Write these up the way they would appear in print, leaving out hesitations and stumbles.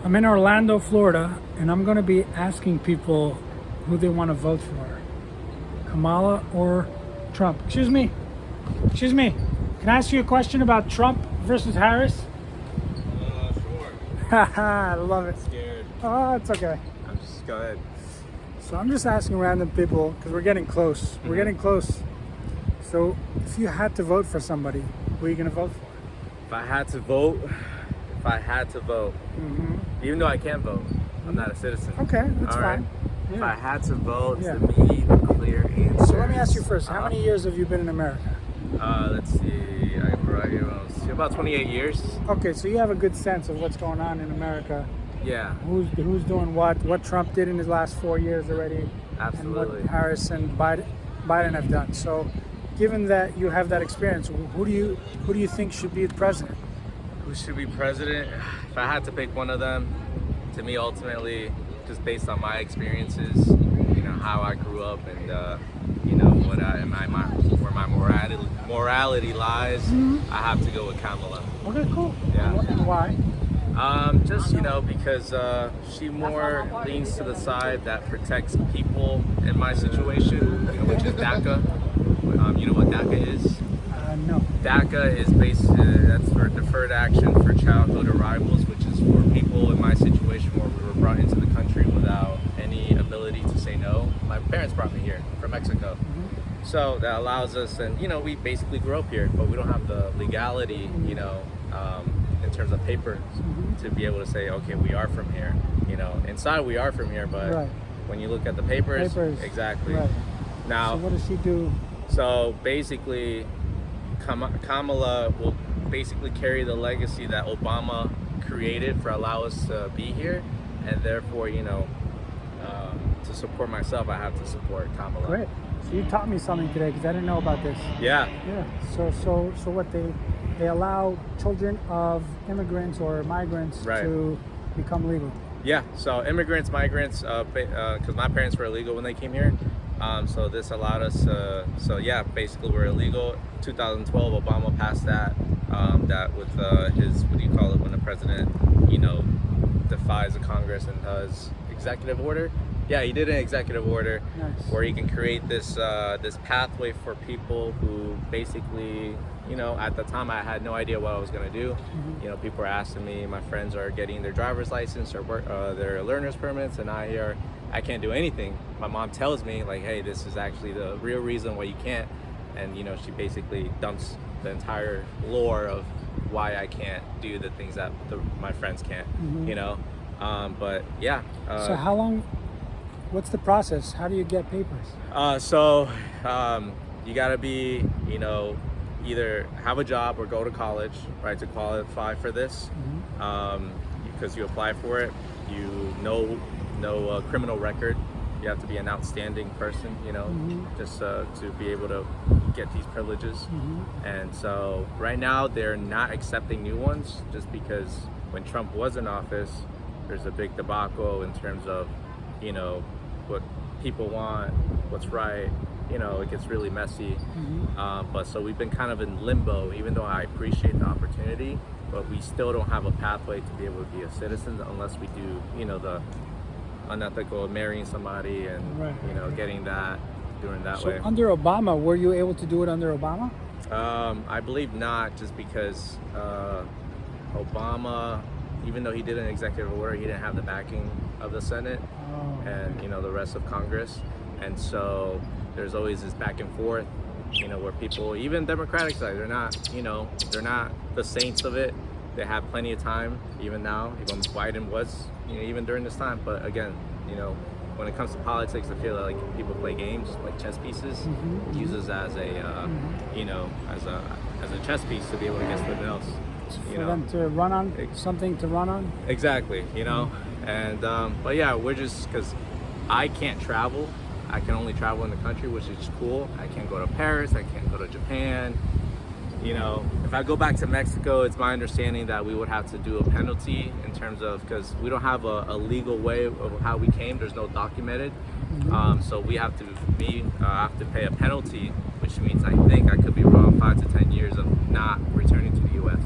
I'm in Orlando, Florida, and I'm going to be asking people who they want to vote for, Kamala or Trump. Excuse me. Can I ask you a question about Trump versus Harris? Sure. Haha, I love it. Scared. Oh, it's okay. I'm just go ahead. So I'm just asking random people because we're getting close. We're getting close. So if you had to vote for somebody, who are you going to vote for? If I had to vote, even though I can't vote, I'm not a citizen. Okay, that's All right. fine. If I had to vote, Yeah. to me, the clear answer. So let me ask you first, how many years have you been in America? Let's see. About 28 years. Okay, so you have a good sense of what's going on in America. Yeah, Who's doing what Trump did in his last 4 years already, absolutely. and what Harris and Biden have done. So, given that you have that experience, who do you think should be the president? Who should be president? If I had to pick one of them, to me, ultimately, just based on my experiences, how I grew up, and where my morality lies, I have to go with Kamala. Okay, cool. Yeah. And why? Just because she more leans to the side that protects people in my situation, which is DACA. You know what DACA is? No. DACA is that's for deferred action for childhood arrivals, which is for people in my situation where we were brought into the country without any ability to say no. My parents brought me here from Mexico. So that allows us, and we basically grew up here, but we don't have the legality, in terms of papers to be able to say, okay, we are from here. Inside we are from here, but Right. when you look at the papers. Exactly. Right. Now, So what does she do? so basically, Kamala will basically carry the legacy that Obama created for allow us to be here, and therefore, to support myself, I have to support Kamala. Great. So you taught me something today because I didn't know about this. Yeah. Yeah. So what they allow children of immigrants or migrants Right. to become legal. Yeah. So immigrants, migrants, because my parents were illegal when they came here. So this allowed us. Basically we're illegal. 2012, Obama passed that. That with his, what do you call it, when the president, defies the Congress and does executive order. Yeah, he did an executive order. Nice. Where he can create this pathway for people who basically, at the time I had no idea what I was gonna do. People were asking me, my friends are getting their driver's license or their learner's permits, and I can't do anything. My mom tells me like, hey, this is actually the real reason why you can't, and she basically dumps the entire lore of why I can't do the things that my friends can't. But yeah. So how long? What's the process? How do you get papers? You gotta be, either have a job or go to college, right, to qualify for this. Because you apply for it, no criminal record. You have to be an outstanding person, just to be able to get these privileges. And so right now they're not accepting new ones just because when Trump was in office, there's a big debacle in terms of, what people want, what's right. It gets really messy. But so we've been kind of in limbo, even though I appreciate the opportunity, but we still don't have a pathway to be able to be a citizen unless we do, the unethical marrying somebody and, Right. getting that, doing that So way. under Obama, were you able to do it under Obama? I believe not, just because Obama, even though he did an executive order, he didn't have the backing of the Senate and the rest of Congress, and so there's always this back and forth, where people, even Democratic side, they're not the saints of it. They have plenty of time, even now, even Biden was, even during this time. But again, when it comes to politics, I feel like people play games like chess pieces, uses as a as a chess piece to be able to get something else. For them to run on, something to run on? Exactly, and but yeah, we're just, because I can't travel. I can only travel in the country, which is cool. I can't go to Paris, I can't go to Japan. If I go back to Mexico, it's my understanding that we would have to do a penalty in terms of, because we don't have a legal way of how we came. There's no documented. So we have to pay a penalty, which means I think I could be wrong, 5 to 10 years of not returning to the U.S.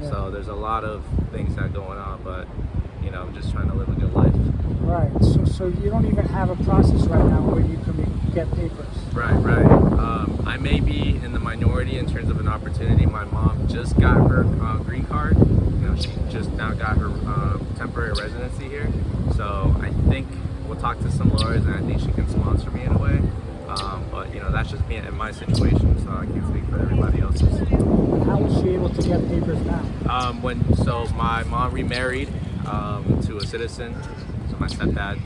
Yeah. So there's a lot of things that are going on, but you know, I'm just trying to live a good life. Right. So you don't even have a process right now where you can get papers. Right. I may be in the minority in terms of an opportunity. My mom just got her green card. You know, she just now got her temporary residency here. So I think we'll talk to some lawyers, and I think she can sponsor me in a way. But you know, that's just me in my situation, so I can't speak for everybody else's. How was she able to get papers now? So my mom remarried to a citizen, so my stepdad,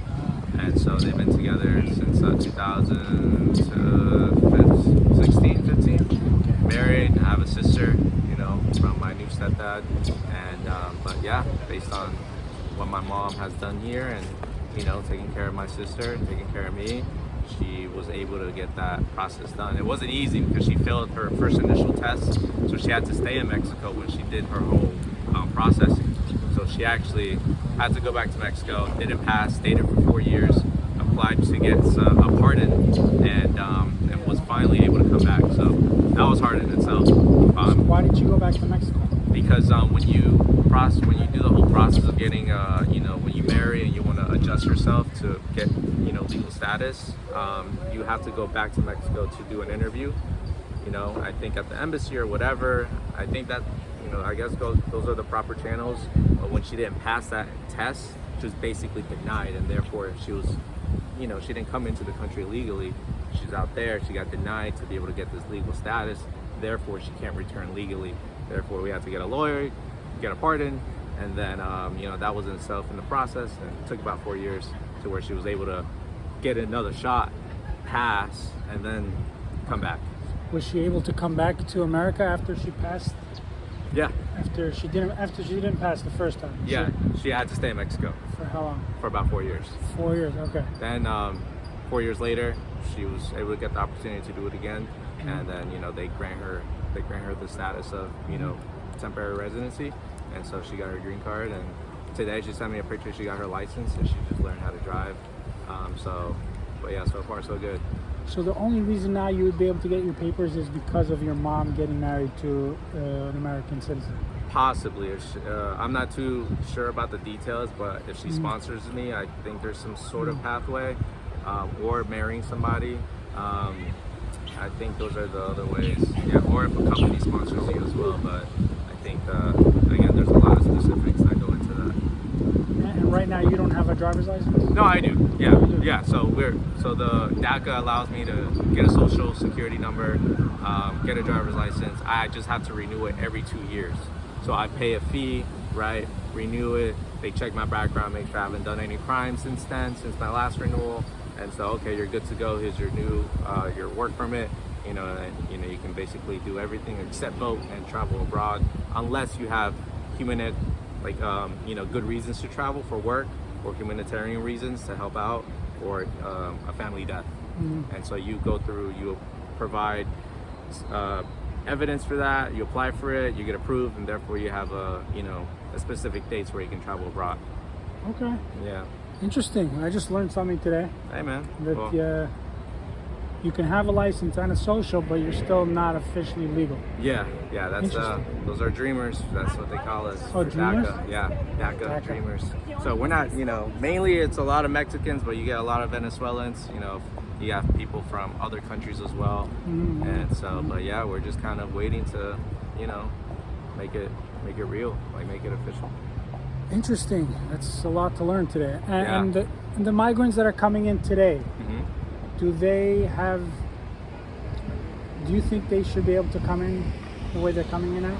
and so they've been together since 2016, 15. Married, I have a sister, you know, from my new stepdad, and but yeah, based on what my mom has done here, and you know, taking care of my sister, taking care of me, she was able to get that process done. It wasn't easy because she failed her first initial test, so she had to stay in Mexico when she did her whole processing. So she actually had to go back to Mexico, didn't pass, stayed there for 4 years, applied to get a pardon, and was finally able to come back. So that was hard in itself. So why did you go back to Mexico? Because when you do the whole process of getting, you know, when you marry and you want to adjust yourself to get, you know, legal status, you have to go back to Mexico to do an interview. You know, I think at the embassy or whatever. I think that, you know, I guess those are the proper channels. But when she didn't pass that test, she was basically denied, and therefore she was, you know, she didn't come into the country legally. She's out there. She got denied to be able to get this legal status. Therefore, she can't return legally. Therefore, we had to get a lawyer, get a pardon, and then, you know, that was in itself in the process. And it took about 4 years to where she was able to get another shot, pass, and then come back. Was she able to come back to America after she passed? Yeah. After she didn't pass the first time. Yeah. She had to stay in Mexico. For how long? For about 4 years. 4 years. Okay. Then 4 years later, she was able to get the opportunity to do it again, and then, you know, they grant her the status of, you know, temporary residency, and so she got her green card. And today she sent me a picture. She got her license, and she just learned how to drive. But yeah, so far so good. So the only reason now you would be able to get your papers is because of your mom getting married to an American citizen? Possibly. I'm not too sure about the details, but if she sponsors me, I think there's some sort of pathway, or marrying somebody. I think those are the other ways. Yeah, or if a company sponsors you as well. But I think, again, there's a lot of specifics that go into that. And right now you don't have a driver's license? No, I do. Yeah. So the DACA allows me to get a social security number, get a driver's license. I just have to renew it every 2 years. So I pay a fee, right? Renew it. They check my background, make sure I haven't done any crimes since my last renewal. And so, okay, you're good to go. Here's your new your work permit. You know, and you can basically do everything except vote and travel abroad, unless you have good reasons to travel for work, or humanitarian reasons to help out, or a family death. And so you provide evidence for that. You apply for it. You get approved, and therefore you have a specific dates where you can travel abroad. Okay. Yeah. Interesting. I just learned something today. Hey, man. That you can have a license and a social, but you're still not officially legal. Yeah. That's those are dreamers. That's what they call us. Oh, dreamers? DACA. Yeah, DACA dreamers. So we're not, mainly it's a lot of Mexicans, but you get a lot of Venezuelans. You have people from other countries as well. And so, but yeah, we're just kind of waiting to, make it real, make it official. Interesting. That's a lot to learn today. And the migrants that are coming in today, do you think they should be able to come in the way they're coming in now?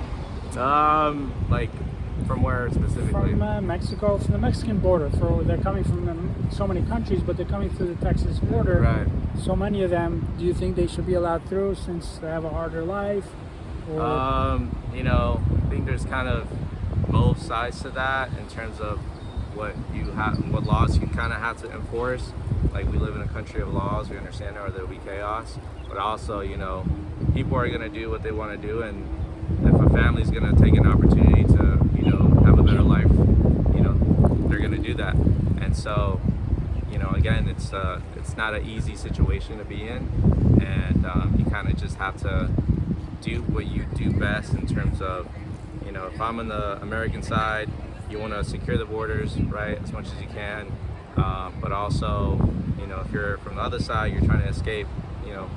From where specifically? From Mexico, from the Mexican border. They're coming from so many countries, but they're coming through the Texas border. Right. So many of them. Do you think they should be allowed through since they have a harder life? Or... I think there's kind of both sides to that in terms of what laws you kind of have to enforce. Like, we live in a country of laws. We understand there will be chaos, but also, people are going to do what they want to do, and if a family's going to take an opportunity to, have a better life, they're going to do that. And so, again, it's not an easy situation to be in, and you kind of just have to do what you do best in terms of, You know, if I'm on the American side, you want to secure the borders, right, as much as you can. But also, you know, if you're from the other side, you're trying to escape, you know,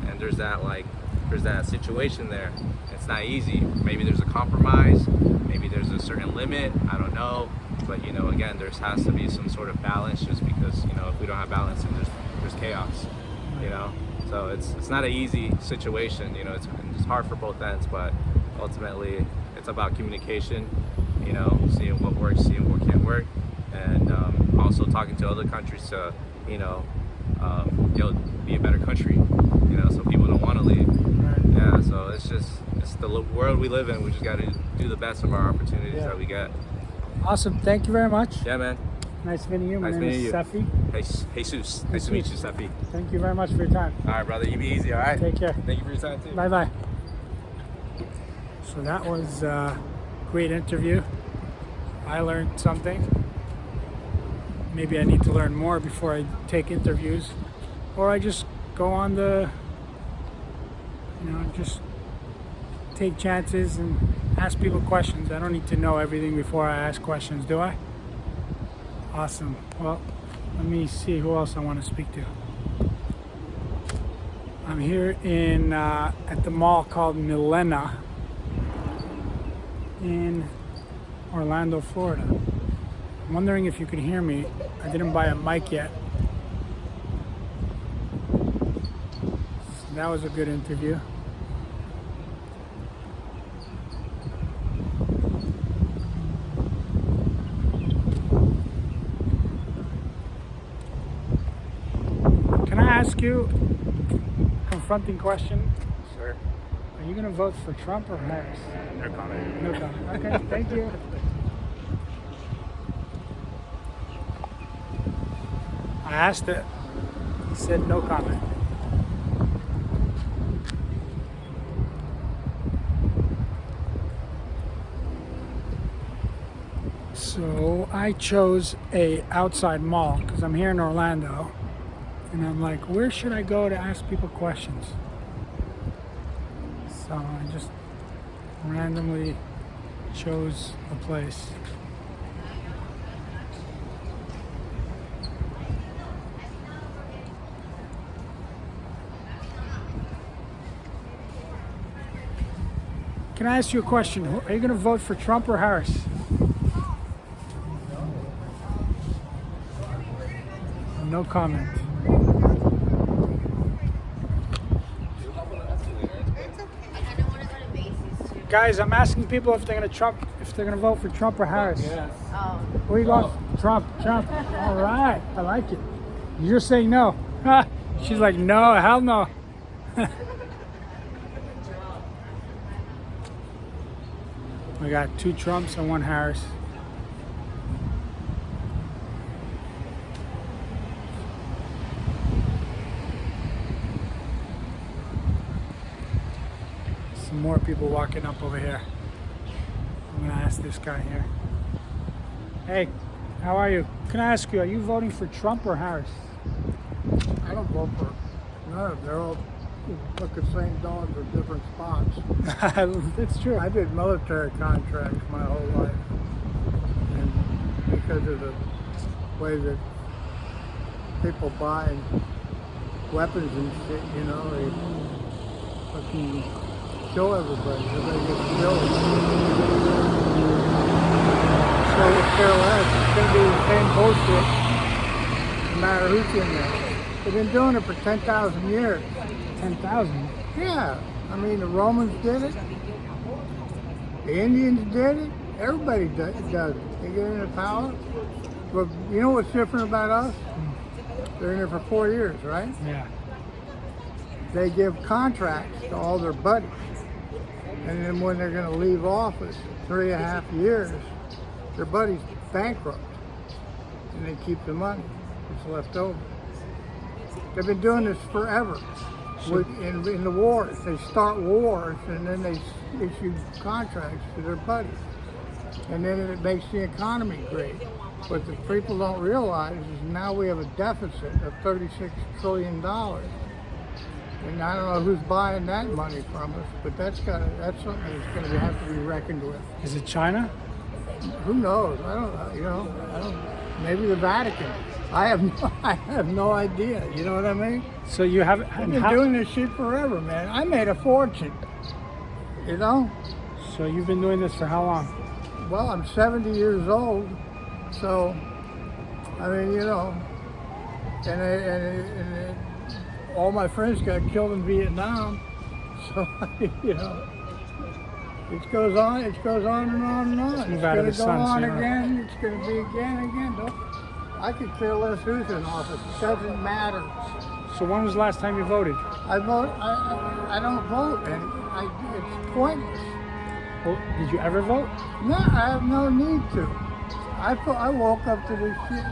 and there's that situation there. It's not easy. Maybe there's a compromise, maybe there's a certain limit, I don't know. But, you know, again, there has to be some sort of balance, just because, you know, if we don't have balance, then there's chaos, you know. So it's not an easy situation, you know. It's hard for both ends, but ultimately it's about communication, you know, seeing what works, seeing what can't work, and also talking to other countries to, you know, be a better country, you know, so people don't want to leave. Right. Yeah, so it's the world we live in. We just got to do the best of our opportunities that we get. Awesome. Thank you very much. Yeah, man. Nice meeting you. My Nice name meeting is you. Sefi. Hey, Jesus. Nice to meet you, Sefi. Thank you very much for your time. All right, brother. You be easy, all right? Take care. Thank you for your time, too. Bye bye. So that was a great interview. I learned something. Maybe I need to learn more before I take interviews, or I just go on the, you know, just take chances and ask people questions. I don't need to know everything before I ask questions, do I? Awesome. Well, let me see who else I want to speak to. I'm here in at the mall called Milena in Orlando, Florida. I'm wondering if you can hear me. I didn't buy a mic yet. So that was a good interview. Can I ask you a confronting question? Sure. Are you going to vote for Trump or Harris? No comment. No comment. Okay, thank you. I asked it. He said no comment. So I chose a outside mall because I'm here in Orlando, and I'm like, where should I go to ask people questions? So I just randomly chose a place. Can I ask you a question? Are you going to vote for Trump or Harris? No comment. Guys, I'm asking people if they're gonna vote for Trump or Harris. Yes. Where you going? Trump. All right, I like it. You're saying no. She's like, no, hell no. We got 2 Trumps and 1 Harris. Some more people walking up over here. I'm gonna ask this guy here. Hey, how are you? Can I ask you, are you voting for Trump or Harris? I don't vote for none of them. They're all look the same dogs at different spots. It's true. I did military contracts my whole life. And because of the way that people buy weapons and shit, you know, they fucking kill everybody. Everybody gets killed. So with care less, it's going to be the same bullshit no matter who's in there. They've been doing it for 10,000 years. 10,000. Yeah, I mean, the Romans did it, the Indians did it, everybody does it. They get into power. But you know what's different about us? They're in there for 4 years, right? Yeah. They give contracts to all their buddies. And then when they're going to leave office, 3.5 years, their buddies bankrupt. And they keep the money that's left over. They've been doing this forever. In the wars, they start wars and then they issue contracts to their buddies. And then it makes the economy great. What the people don't realize is now we have a deficit of $36 trillion. And I don't know who's buying that money from us, but that's something that's going to have to be reckoned with. Is it China? Who knows? I don't, you know, I don't, maybe the Vatican. I have no idea. You know what I mean? So you have I've been doing this shit forever, man. I made a fortune. You know? So you've been doing this for how long? Well, I'm 70 years old, so I mean, you know, and all my friends got killed in Vietnam, so you know, it goes on and on and on. You've It's added going a to go son, on so you're- again. It's going to be again and again. I could care less who's in office. It doesn't matter. So when was the last time you voted? I vote. I don't vote, and it's pointless. Well, did you ever vote? No, I have no need to. I woke up to this shit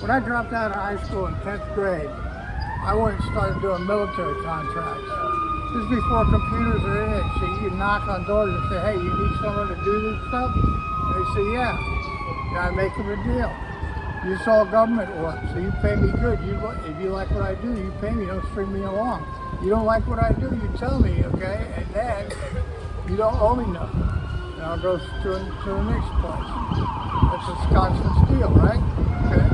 when I dropped out of high school in 10th grade. I went and started doing military contracts. This is before computers are in it. So you knock on doors and say, "Hey, you need someone to do this stuff?" And they say, "Yeah." And I make them a deal. You saw government work, so you pay me good. If you like what I do, you pay me. Don't string me along. You don't like what I do, you tell me, okay? And then you don't owe me nothing. And I'll go to the next place. That's a constant steal, right? Okay.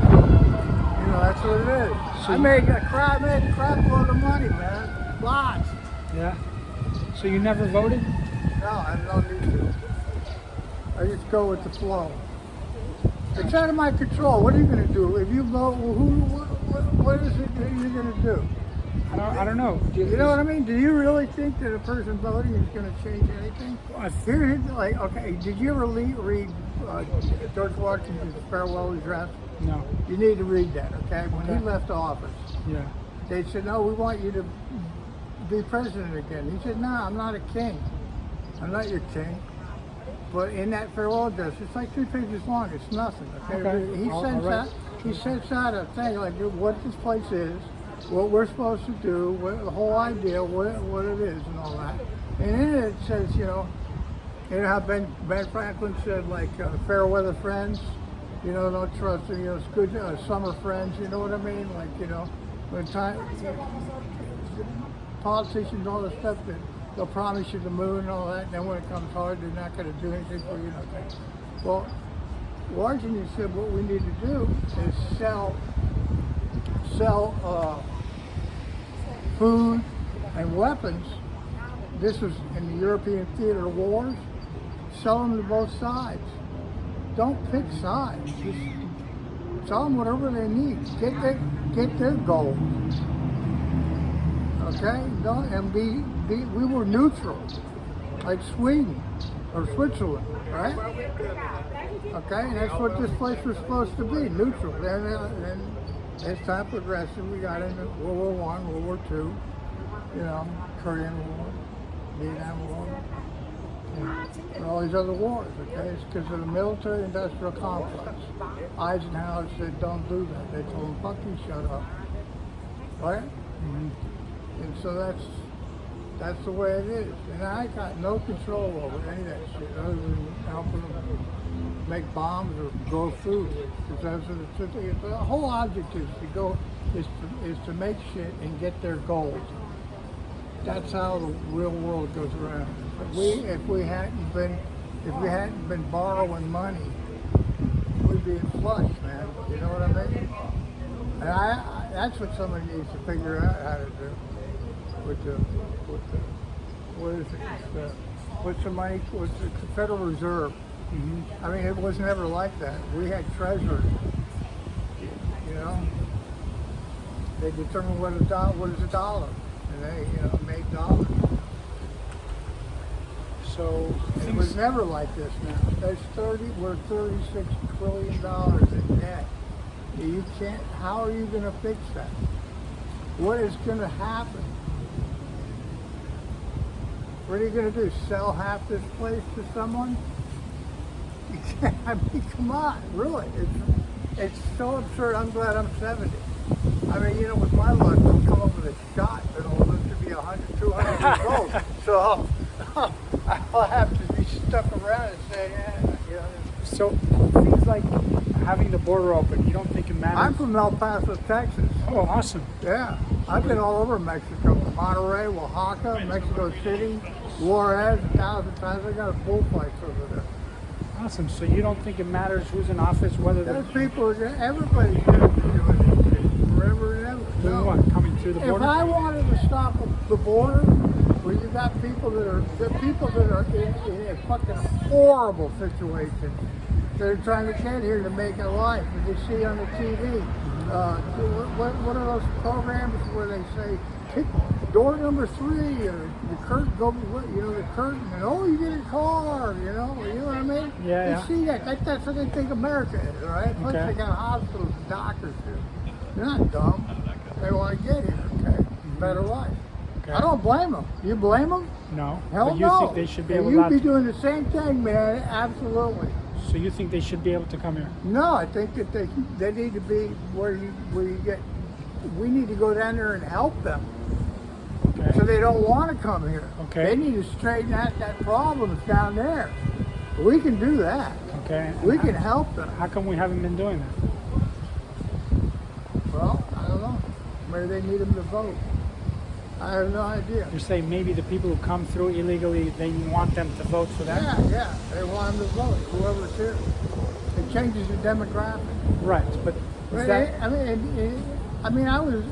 You know, that's what it is. So I made a crap load of money, man. Lots. Yeah. So you never voted? No, I don't need to. I just go with the flow. It's out of my control. What are you going to do? If you vote, what is it that you're going to do? I don't know. You know what I mean? Do you really think that a person voting is going to change anything? Here's like, okay, did you ever read George Washington's farewell address? No. You need to read that, okay? When he left office, Yeah. they said, "No, we want you to be president again." He said, "No, I'm not a king. I'm not your king." But in that farewell address, it's like 2 pages long. It's nothing, okay? Okay. He sends out a thing like what this place is, what we're supposed to do, what the whole idea, what it is, and all that. And in it says, you know how Ben Franklin said, like, fair weather friends, you know, don't trust them, you know, it's good summer friends, you know what I mean? Like, you know, when politicians, all the stuff that they'll promise you the moon and all that, and then when it comes hard, they're not going to do anything for you. Okay. Well, Washington said what we need to do is sell food and weapons. This was in the European theater of wars. Sell them to both sides. Don't pick sides. Just sell them whatever they need. Get their gold. Okay? We were neutral, like Sweden or Switzerland, right? Okay, and that's what this place was supposed to be, neutral. Then as time progressed, we got into World War I, World War II, you know, Korean War, Vietnam War, and all these other wars, okay? It's because of the military-industrial complex. Eisenhower said, "Don't do that." They told him, "Fuck you, shut up." Right? Mm-hmm. And so that's the way it is. And I got no control over any of that shit other than helping them make bombs or grow food. Because the whole object is to make shit and get their gold. That's how the real world goes around. If we hadn't been borrowing money, we'd be flush, man. You know what I mean? And that's what somebody needs to figure out how to do. With the what is it? What's the money? What's the Federal Reserve? Mm-hmm. I mean, it was never like that. We had treasurers. You know, they determined what is a dollar, and they made dollars. So it was never like this. Now we're $36 trillion in debt. You can't. How are you going to fix that? What is going to happen? What are you going to do? Sell half this place to someone? You can't. I mean, come on, really. It's so absurd. I'm glad I'm 70. I mean, you know, with my luck, we'll come up with a shot that'll live to be 100, 200 years old. So I'll have to be stuck around and say, yeah, you know. So things like having the border open, you don't think it matters? I'm from El Paso, Texas. Oh, awesome. Yeah, I've been all over Mexico, Monterrey, Oaxaca, Mexico City, Juarez, 1,000 times. I got a bullfights over there. Awesome. So you don't think it matters who's in office, whether they're Those people, everybody's going to be doing this shit forever and ever. doing No. what? Coming through the If border? I wanted to stop the border, where you got people that are in a fucking horrible situation, that are trying to get here to make a life, and they see on the TV. What are those programs where they say, "Pick door number 3," or the curtain, the curtain, and oh, you get a car, you know what I mean? Yeah, They see that. That's what they think America is, all right? Plus Okay. they got hospitals and doctors here. They're not dumb. They want to get here, okay? Better life. Okay. I don't blame them. You blame them? No. Hell But you no. think they should be And able you'd not be to, doing the same thing, man. Absolutely. so you think they should be able to come here? No, I think that they need to be where you get. We need to go down there and help them, Okay. so they don't want to come here. Okay. They need to straighten out that problem that's down there. We can do that. Okay. We can help them. How come we haven't been doing that? Well, I don't know. Maybe they need them to vote. I have no idea. You're saying maybe the people who come through illegally, they want them to vote for that? Yeah. They want them to vote. Whoever's here. It changes the demographic. Right, but is that, I mean, I was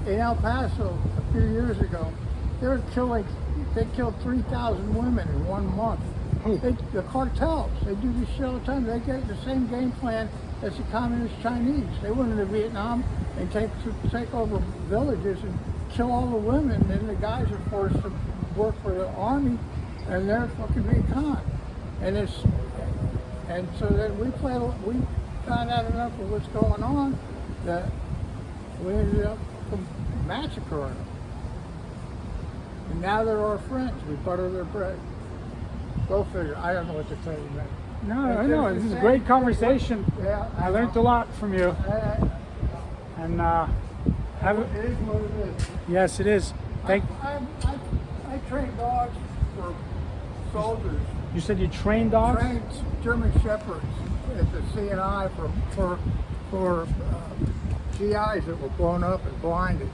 in El Paso a few years ago. They killed 3,000 women in 1 month. Who? The cartels, they do this shit all the time. They get the same game plan as the communist Chinese. They went into Vietnam and take over villages and kill all the women. Then the guys are forced to work for the army, and they're fucking Viet Cong. And so then we found out enough of what's going on that we ended up massacring them. And now they're our friends. We butter their bread. Go figure. I don't know what to tell you, man. no, I know, this is a great conversation. Yeah, I learned a lot from you. And have a, It is what it is. yes, it is. Thank. I train dogs for soldiers. You said you train dogs? Trained German Shepherds at the CNI for GIs that were blown up and blinded.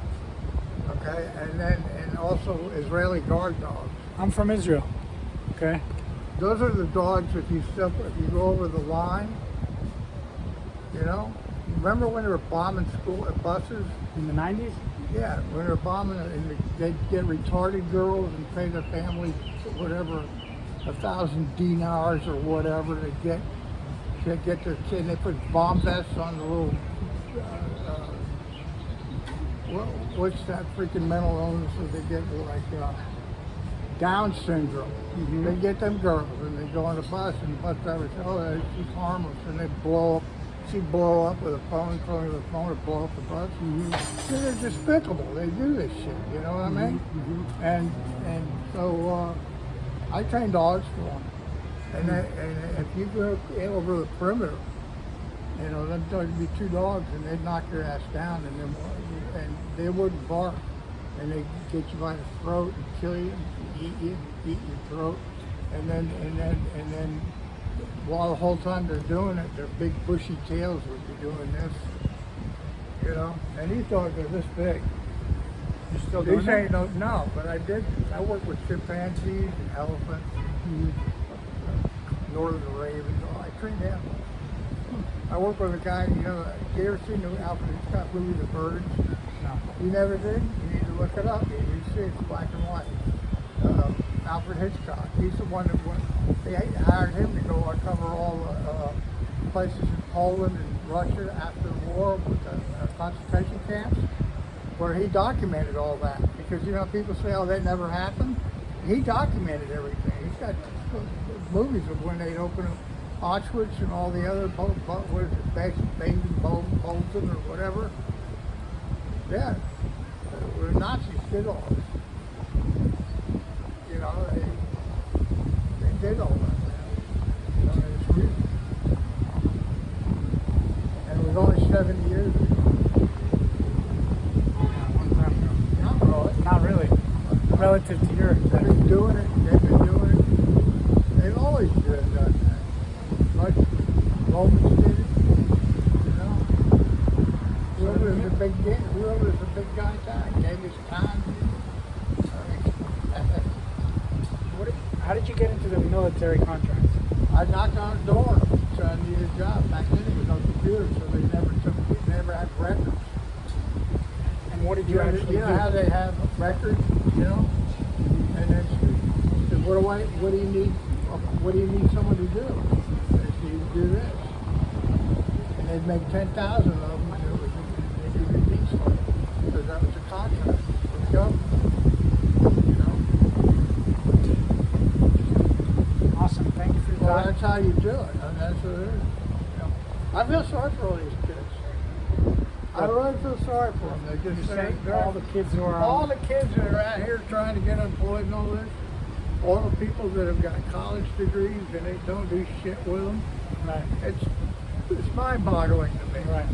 Okay, and also Israeli guard dogs. I'm from Israel. Okay. Those are the dogs if you go over the line. You know, remember when they were bombing school buses? In the 90s? Yeah, when they were bombing and they'd get retarded girls and pay their families whatever 1,000 dinars or whatever to get their kid. And they put bomb vests on the little. What's that freaking mental illness that they get like Down syndrome? Mm-hmm. They get them girls and they go on the bus and the bus driver says, "Oh, she's harmless," and they blow up. She'd blow up with a phone, calling the phone, or blow up the bus. Mm-hmm. They're despicable. They do this shit. You know what I mean? Mm-hmm. And so I train dogs for them. And if you go over the perimeter, you know, them dogs would be 2 dogs and they'd knock your ass down and they wouldn't bark. And they'd get you by the throat and kill you, and eat your throat. And then while the whole time they're doing it, their big bushy tails would be doing this. You know? And these dogs are this big. You still doing These that? ain't no, but I work with chimpanzees and elephants, northern ravens. I train animals. I work with a guy, you ever seen the Alfred Hitchcock movie, The Birds? No. You never did? You need to look it up. You see it's black and white. Alfred Hitchcock. He's the one that they hired him to go uncover all the places in Poland and Russia after the war with the concentration camps, where he documented all that. Because people say, "Oh, that never happened." He documented everything. He's got movies of when they opened up Auschwitz and all the other, what is it, Baden-Bolton or whatever. Yeah, the Nazis did all this. They did all that. It's real. And it was only 70 years ago. Yeah, one time ago. Not really. Not really. Relative to your. They've been doing it. They've always done that. Like Romans did it. big deal. Whoever's a big guy guy gave his time. How did you get into the military contracts? I knocked on his door, so I needed a job. Back then there was no computer, so they never had records. And what did you actually You know do? how they have records, you know? And then she said, what do you need? What do you need someone to do? They said, you do this. And they'd make 10,000 of them, and they'd give you decent, because that was a contract for the government. You know? Awesome. Thank you for your Well, time. that's how you do it. I mean, that's what it is. You know? I feel sorry for all these kids. I really feel sorry for them. They You're just saying they're- all the kids who are all the kids that are out here trying to get employed and all this, all the people that have got college degrees and they don't do shit with them, right. it's mind-boggling to me. Right.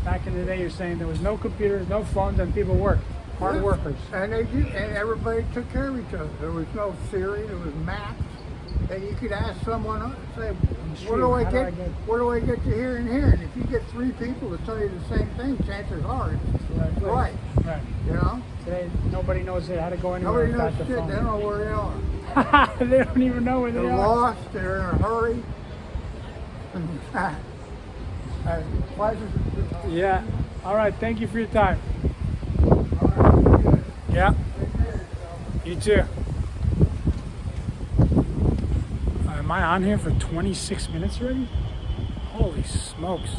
Back in the day, you're saying there was no computers, no phones, and people worked. Hard Yeah. workers. And and everybody took care of each other. There was no theory, there was math. And you could ask someone, say, where do I get to here and here? And if you get three people to tell you the same thing, chances are it's right. Right. You know? Today, nobody knows how to go anywhere Nobody knows without the shit. phone. They don't know where they are. They don't even know where they They're are. lost, they're in a hurry. Yeah. All right. Thank you for your time. Yeah. You too. Am I on here for 26 minutes already? Holy smokes.